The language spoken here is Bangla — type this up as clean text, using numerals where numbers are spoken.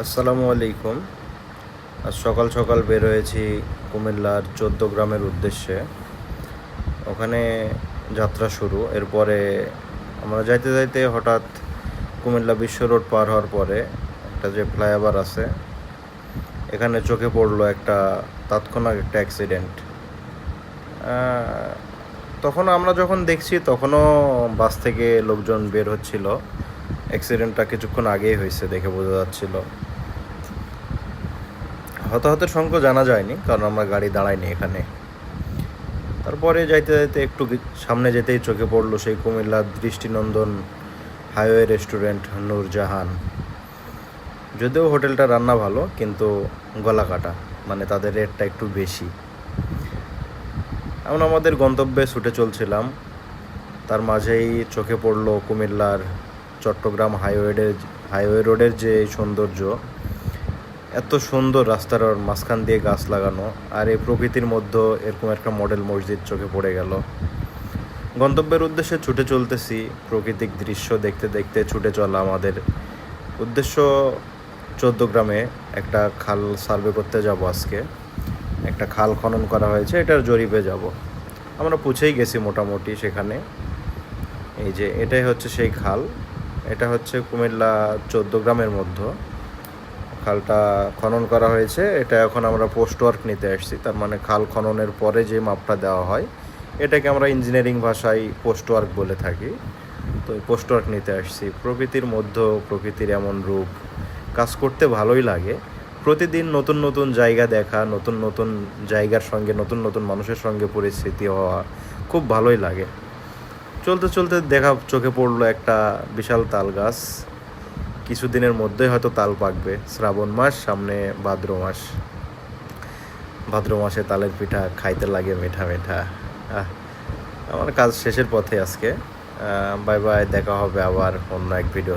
আসসালামু আলাইকুম। আজ সকাল সকাল বের হয়েছি কুমিল্লার ১৪ গ্রামের উদ্দেশ্যে। ওখানে যাত্রা শুরু। এরপরে আমরা যাইতে যাইতে হঠাৎ কুমিল্লা বিশ্ব রোড পার হওয়ার পরে একটা যে ফ্লাইওভার আছে, এখানে চোখে পড়লো একটা তাৎক্ষণিক একটা অ্যাক্সিডেন্ট। তখন আমরা যখন দেখছি তখনও বাস থেকে লোকজন বের হচ্ছিল। অ্যাক্সিডেন্টটা কিছুক্ষণ আগেই হয়েছে দেখে বোঝা যাচ্ছিল। হতাহতের সংখ্যা জানা যায়নি, কারণ আমরা গাড়ি দাঁড়াইনি এখানে। তারপরে যাইতে যাইতে একটু সামনে যেতেই চোখে পড়লো সেই কুমিল্লার দৃষ্টিনন্দন হাইওয়ে রেস্টুরেন্ট নূরজাহান। যদিও হোটেলটা রান্না ভালো, কিন্তু গলা কাটা, মানে তাদের রেটটা একটু বেশি। আমরা আমাদের গন্তব্যে ছুটে চলছিলাম, তার মাঝেই চোখে পড়লো কুমিল্লার চট্টগ্রাম হাইওয়ে রোডের যে সৌন্দর্য। এত সুন্দর রাস্তার মাঝখান দিয়ে গাছ লাগানো, আর এই প্রকৃতির মধ্যে এরকম একটা মডেল মসজিদ চোখে পড়ে গেল। গন্তব্যের উদ্দেশ্যে ছুটে চলতেছি, প্রাকৃতিক দৃশ্য দেখতে দেখতে ছুটে চলা আমাদের উদ্দেশ্য ১৪ গ্রামে একটা খাল সার্ভে করতে যাব। আজকে একটা খাল খনন করা হয়েছে, এটার জরিপে যাব। আমরা পৌঁছেই গেছি মোটামুটি সেখানে। এই যে এটাই হচ্ছে সেই খাল। এটা হচ্ছে কুমিল্লা ১৪ গ্রামের মধ্যে খালটা খনন করা হয়েছে। এটা এখন আমরা পোস্ট ওয়ার্ক নিতে আসছি, তার মানে খাল খননের পরে যে মাপটা দেওয়া হয় এটাকে আমরা ইঞ্জিনিয়ারিং ভাষায় পোস্ট ওয়ার্ক বলে থাকি। তো পোস্ট ওয়ার্ক নিতে আসছি। প্রকৃতির মধ্যে প্রকৃতির এমন রূপ, কাজ করতে ভালোই লাগে। প্রতিদিন নতুন নতুন জায়গা দেখা, নতুন নতুন জায়গার সঙ্গে নতুন নতুন মানুষের সঙ্গে পরিস্থিতি হওয়া খুব ভালোই লাগে। চলতে চলতে চোখে পড়লো একটা বিশাল তাল গাছ। কিছুদিনের মধ্যেই হয়তো তাল পাকবে। শ্রাবণ মাস, সামনে ভাদ্র মাসে তালের পিঠা খাইতে লাগে মেঠা মেঠা। আমার কাজ শেষের পথে আজকে। বাই বাই, দেখা হবে আবার অন্য এক ভিডিও।